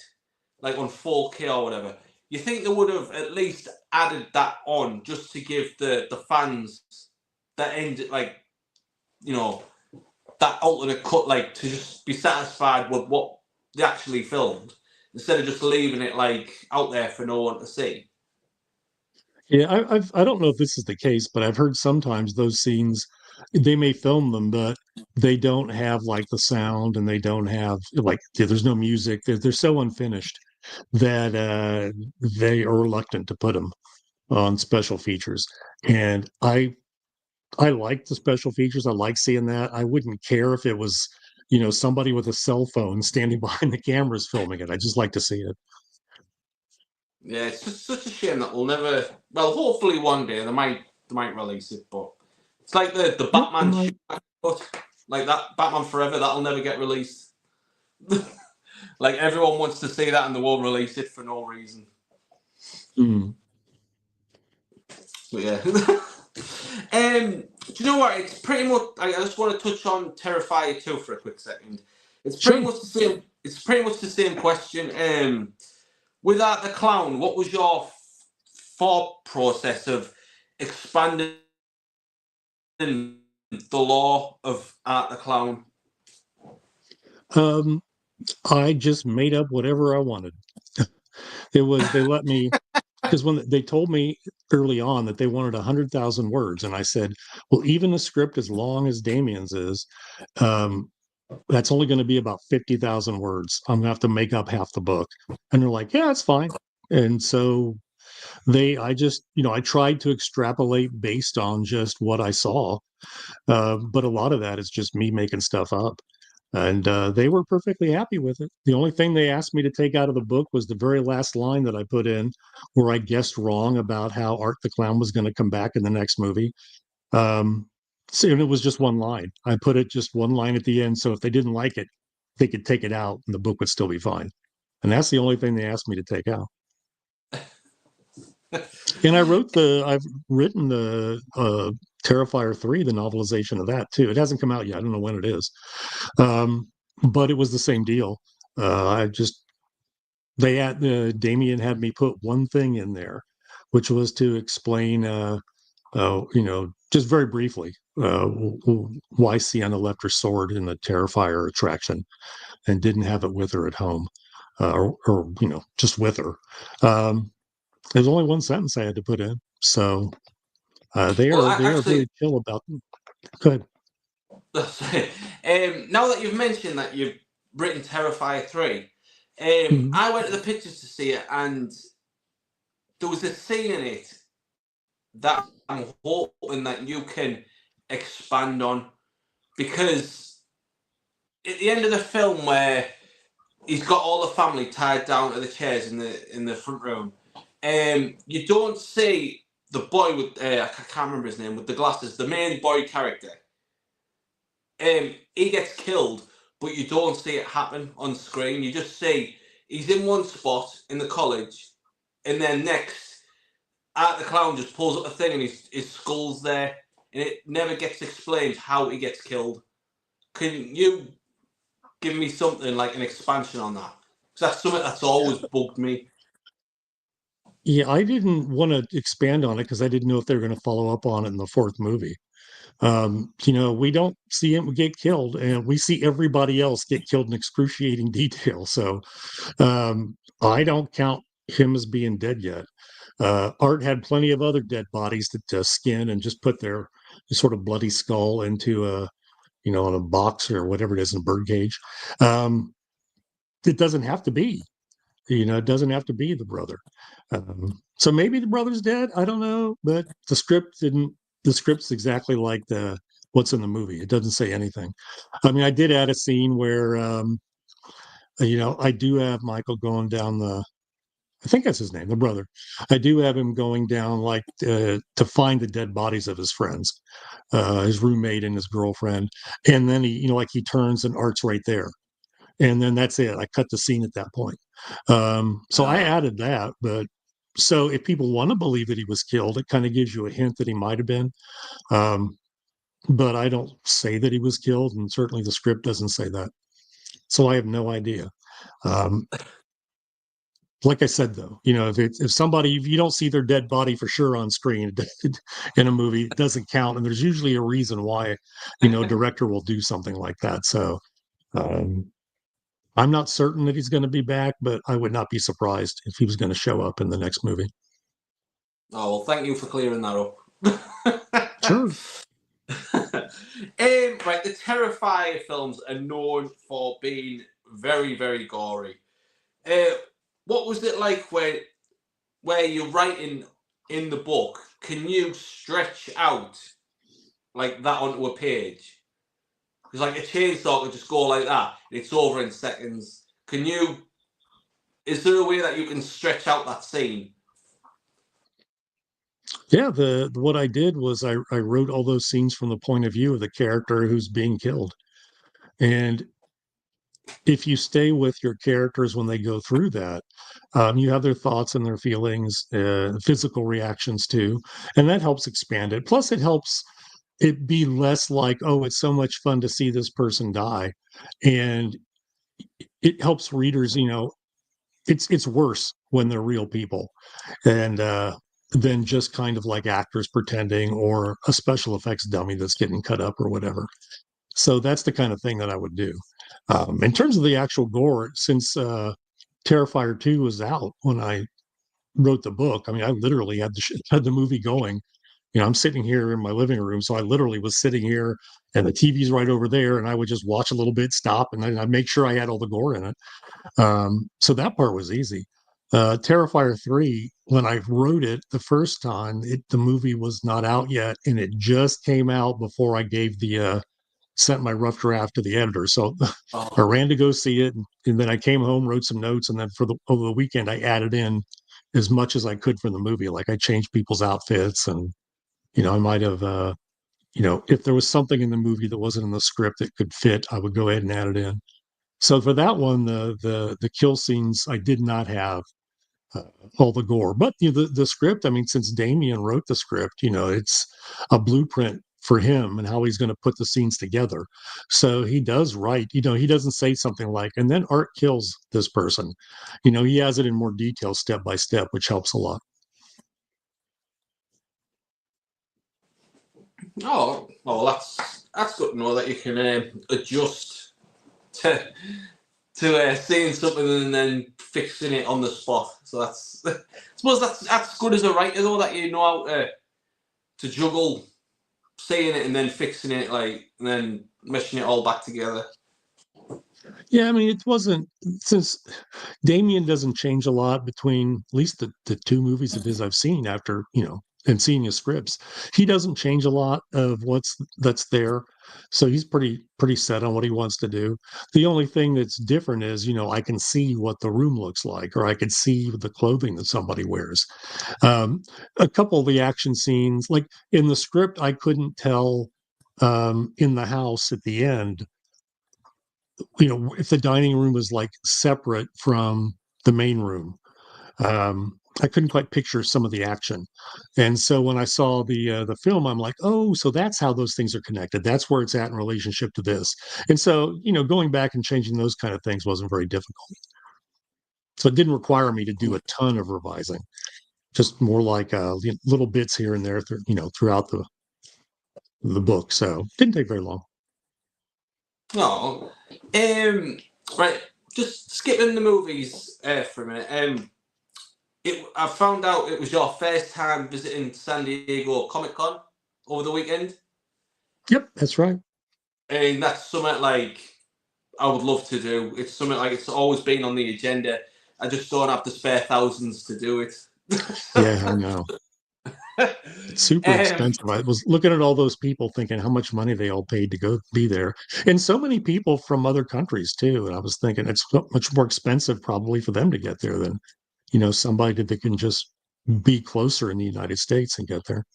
like on 4K or whatever, you think they would have at least added that on just to give the fans that end, like, you know, that alternate cut, like to just be satisfied with what they actually filmed instead of just leaving it like out there for no one to see. Yeah, I don't know if this is the case, but I've heard sometimes those scenes they may film them, but they don't have like the sound and they don't have like there's no music. They're so unfinished that they are reluctant to put them on special features. And I like the special features. I like seeing that. I wouldn't care if it was, somebody with a cell phone standing behind the cameras filming it. I just like to see it. Yeah, it's just such a shame that we'll never. Well, hopefully one day they might release it, but it's like the Yeah, Batman shit, like that Batman Forever, that'll never get released. Like everyone wants to see that and they won't release it for no reason. mm. But yeah. Do you know what? It's pretty much. I just want to touch on Terrifier 2 for a quick second. It's pretty Sure. much the same. It's pretty much the same question. With Art the Clown, what was your thought process of expanding the law of Art the Clown? Um, I just made up whatever I wanted. They let me, because when they told me early on that they wanted 100,000 words, and I said, well, even a script as long as Damien's is, um, that's only going to be about 50,000 words. I'm going to have to make up half the book. And they're like, yeah, it's fine. And so I just, I tried to extrapolate based on just what I saw. But a lot of that is just me making stuff up. And they were perfectly happy with it. The only thing they asked me to take out of the book was the very last line that I put in, where I guessed wrong about how Art the Clown was going to come back in the next movie. Um, so, and it was just one line. I put it just one line at the end, so if they didn't like it, they could take it out, and the book would still be fine. And that's the only thing they asked me to take out. And I've written the Terrifier 3, the novelization of that too. It hasn't come out yet. I don't know when it is. But it was the same deal. I just Damien had me put one thing in there, which was to explain, just very briefly, why Sienna left her sword in the Terrifier attraction and didn't have it with her at home, or just with her. There's only one sentence I had to put in, so they Well, are actually, very chill about them. Good. now that you've mentioned that you've written Terrifier 3, Mhm. I went to the pictures to see it, and there was a scene in it that I'm hoping that you can expand on, because at the end of the film where he's got all the family tied down to the chairs in the front room, you don't see the boy with I can't remember his name, with the glasses, the main boy character. He gets killed, but you don't see it happen on screen. You just see he's in one spot in the college, and then next, Art the Clown just pulls up a thing and his skull's there, and it never gets explained how he gets killed. Can you give me something like an expansion on that? Because that's something that's always bugged me. Yeah, I didn't want to expand on it because I didn't know if they were going to follow up on it in the fourth movie. We don't see him get killed, and we see everybody else get killed in excruciating detail. So I don't count him as being dead yet. Art had plenty of other dead bodies to skin and just put their sort of bloody skull into on a box or whatever it is in a bird cage. Um, it doesn't have to be. It doesn't have to be the brother. So maybe the brother's dead. I don't know, but the script didn't. The script's exactly like the what's in the movie. It doesn't say anything. I mean, I did add a scene where, I do have Michael going down the. I think that's his name, the brother. I do have him going down like to find the dead bodies of his friends, his roommate and his girlfriend, and then he turns and Art's right there, and then that's it. I cut the scene at that point. So I added that, but so if people want to believe that he was killed, it kind of gives you a hint that he might have been. Um, but I don't say that he was killed, and certainly the script doesn't say that. So I have no idea. Um, like I said, though, if you don't see their dead body for sure on screen in a movie, it doesn't count, and there's usually a reason why, a director will do something like that. So, um, I'm not certain that he's going to be back, but I would not be surprised if he was going to show up in the next movie. Oh, well, thank you for clearing that up. Sure. Right, the Terrifier films are known for being very, very gory. Uh, what was it like where you're writing in the book? Can you stretch out like that onto a page? Because like a chainsaw could just go like that, and it's over in seconds. Can you? Is there a way that you can stretch out that scene? Yeah, the what I did was I wrote all those scenes from the point of view of the character who's being killed. And if you stay with your characters when they go through that, you have their thoughts and their feelings, physical reactions too, and that helps expand it. Plus, it helps it be less like, oh, it's so much fun to see this person die, and it helps readers, it's worse when they're real people, and than just kind of like actors pretending or a special effects dummy that's getting cut up or whatever. So that's the kind of thing that I would do. In terms of the actual gore, since Terrifier 2 was out when I wrote the book, I mean, I literally had the movie going. I'm sitting here in my living room, so I literally was sitting here, and the TV's right over there, and I would just watch a little bit, stop, and then I'd make sure I had all the gore in it. So that part was easy. Terrifier 3, when I wrote it the first time, the movie was not out yet, and it just came out before I gave sent my rough draft to the editor. So I Oh, ran to go see it, and then I came home, wrote some notes, and then over the weekend I added in as much as I could for the movie. Like I changed people's outfits, and I might have, if there was something in the movie that wasn't in the script that could fit, I would go ahead and add it in. So for that one, the kill scenes, I did not have uh, all the gore, but the script. I mean, since Damien wrote the script, it's a blueprint for him and how he's going to put the scenes together. So he does write. He doesn't say something like, "And then Art kills this person." He has it in more detail, step by step, which helps a lot. well, that's good to know that you can adjust to seeing something and then fixing it on the spot. So I suppose that's good as a writer though, that you know how to juggle seeing it and then fixing it, like, and then meshing it all back together. Yeah, I mean, it wasn't since Damien doesn't change a lot between at least the two movies of his I've seen after, and seeing his scripts. He doesn't change a lot of that's there. So he's pretty set on what he wants to do. The only thing that's different is, I can see what the room looks like, or I can see the clothing that somebody wears. Um, a couple of the action scenes, like in the script, I couldn't tell in the house at the end, if the dining room was like separate from the main room. I couldn't quite picture some of the action, and so when I saw the film, I'm like, oh, so that's how those things are connected. That's where it's at in relationship to this. And so, going back and changing those kind of things wasn't very difficult. So it didn't require me to do a ton of revising, just more like little bits here and there, throughout the book. So it didn't take very long. No, right. Just skipping the movies for a minute. I found out it was your first time visiting San Diego Comic Con over the weekend, Yep, that's right. and that's something like I would love to do. It's something like it's always been on the agenda. I just don't have the spare thousands to do it. Yeah, I know. It's super um, expensive. I was looking at all those people thinking how much money they all paid to go be there. And so many people from other countries too. And I was thinking it's so much more expensive probably for them to get there than, somebody that can just be closer in the United States and get there.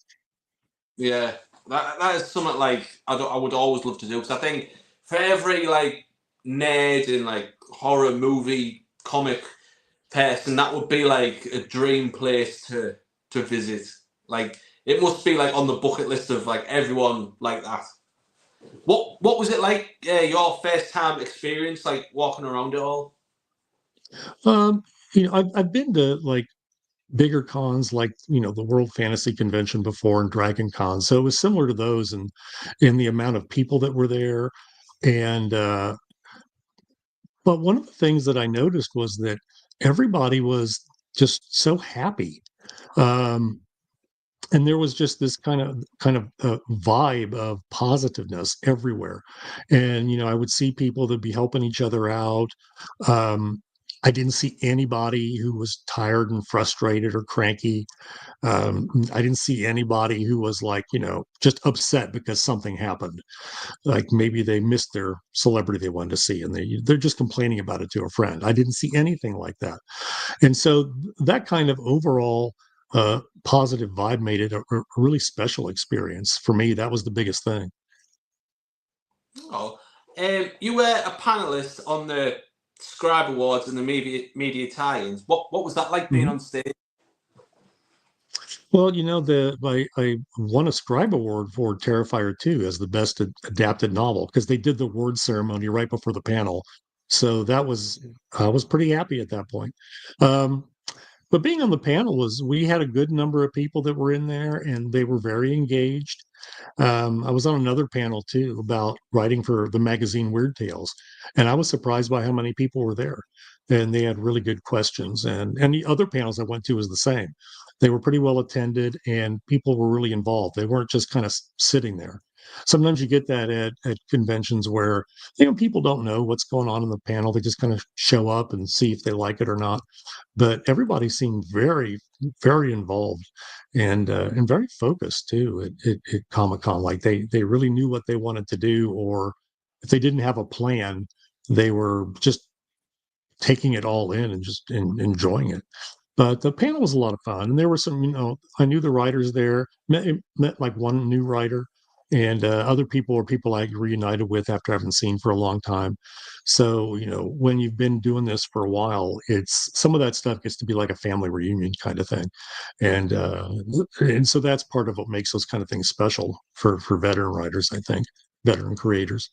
yeah, that is something like I would always love to do, because I think for every like nerd in like horror movie comic person, that would be like a dream place to visit. Like it must be like on the bucket list of like everyone like that. What was it like? Your first time experience, like walking around it all? Um, I've been to like bigger cons like, the World Fantasy Convention before and Dragon Con. So it was similar to those and in the amount of people that were there. And But one of the things that I noticed was that everybody was just so happy. Um, and there was just this kind of vibe of positiveness everywhere. And I would see people that be helping each other out. um, I didn't see anybody who was tired and frustrated or cranky. I didn't see anybody who was like, just upset because something happened, like maybe they missed their celebrity they wanted to see and they're just complaining about it to a friend. I didn't see anything like that. And so that kind of overall positive vibe made it a really special experience for me. That was the biggest thing. Oh, you were a panelist on the Scribe Awards and the media tie-ins. What was that like being Mhm. on stage? Well, I won a Scribe Award for Terrifier 2 as the best adapted novel because they did the word ceremony right before the panel. So that was I was pretty happy at that point. Um, But being on the panel we had a good number of people that were in there and they were very engaged. I was on another panel too about writing for the magazine Weird Tales, and I was surprised by how many people were there. And they had really good questions. And the other panels I went to was the same. They were pretty well attended, and people were really involved. They weren't just kind of sitting there. Sometimes you get that at conventions where people don't know what's going on in the panel. They just kind of show up and see if they like it or not. But everybody seemed very, very involved and very focused too at Comic Con. Like they really knew what they wanted to do, or if they didn't have a plan, they were just taking it all in and just enjoying it. But the panel was a lot of fun, and there were some. I knew the writers there. Met like one new writer, and other people were people I reunited with after I haven't seen for a long time. So when you've been doing this for a while, it's some of that stuff gets to be like a family reunion kind of thing, and so that's part of what makes those kind of things special for veteran writers. I think veteran creators.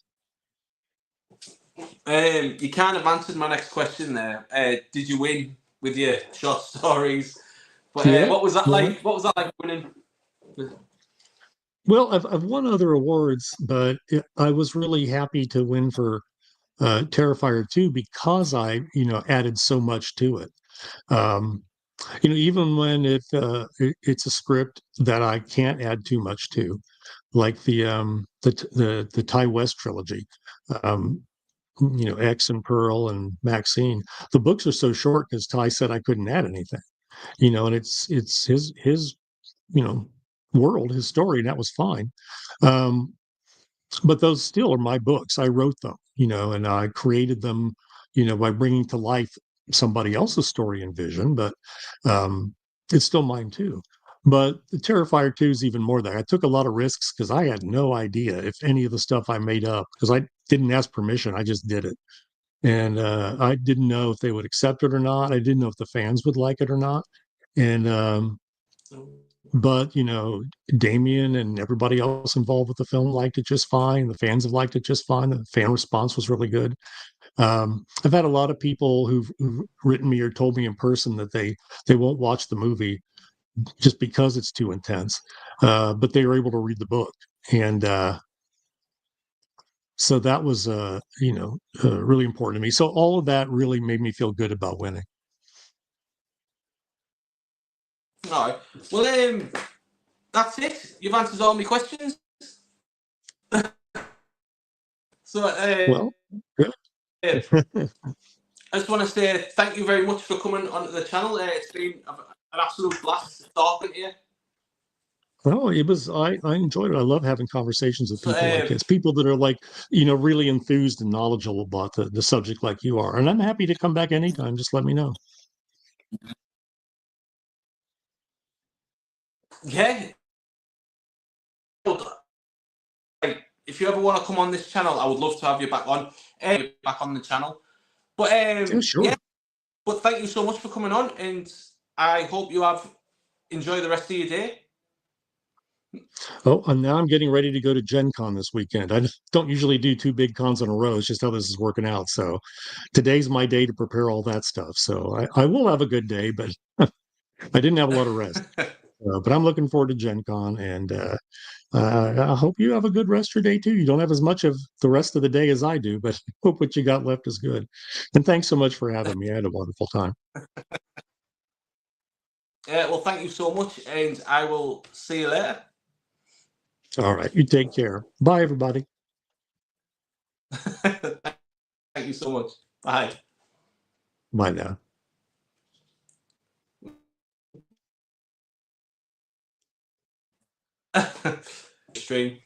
You kind of answered my next question there. Did you win with your short stories? But Yeah. what was that Yeah. like? What was that like winning? Well, I've won other awards, but I was really happy to win for Terrifier 2 because I added so much to it. Um, even when it's a script that I can't add too much to, like the Ty West trilogy, um, X and Pearl and Maxine. The books are so short because Ty said I couldn't add anything. And it's his you know world, his story, and that was fine. Um, but those still are my books. I wrote them, and I created them, by bringing to life somebody else's story and vision, but um, it's still mine too. But the Terrifier 2 is even more that. I took a lot of risks because I had no idea if any of the stuff I made up, because I didn't ask permission, I just did it. And I didn't know if they would accept it or not. I didn't know if the fans would like it or not. And but Damien and everybody else involved with the film liked it just fine. The fans have liked it just fine. The fan response was really good. I've had a lot of people who've written me or told me in person that they won't watch the movie just because it's too intense, but they were able to read the book, and so that was really important to me. So all of that really made me feel good about winning. All right. Well, that's it. You've answered all my questions. So Well, good. I just want to say thank you very much for coming onto the channel. It's been an absolute blast talking to you. Oh, it was. I enjoyed it. I love having conversations with So, people like this, people that are like, really enthused and knowledgeable about the subject like you are. And I'm happy to come back anytime. Just let me know. yeah. If you ever want to come on this channel, I would love to have you back on. Back on the channel. But Yeah, sure. yeah. But thank you so much for coming on, and I hope you enjoy the rest of your day. Oh, and now I'm getting ready to go to Gen Con this weekend. I don't usually do two big cons in a row. It's just how this is working out. So today's my day to prepare all that stuff. So I will have a good day, but I didn't have a lot of rest. But I'm looking forward to Gen Con, and I hope you have a good rest of your day too. You don't have as much of the rest of the day as I do, but I hope what you got left is good. And thanks so much for having me. I had a wonderful time. Well, thank you so much, and I will see you later. All right. You take care. Bye, everybody. Thank you so much. Bye. Bye now. Stream.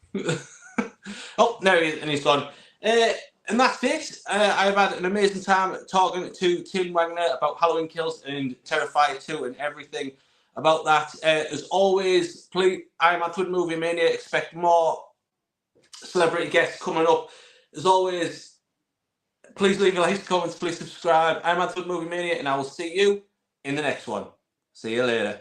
Oh, no, and he's gone. And that's it. I've had an amazing time talking to Tim Waggoner about Halloween Kills and Terrifier 2 and everything about that. As always, please, I'm at Movie Mania. Expect more celebrity guests coming up. As always, please leave a like, comments, please subscribe. I'm at Movie Mania, and I will see you in the next one. See you later.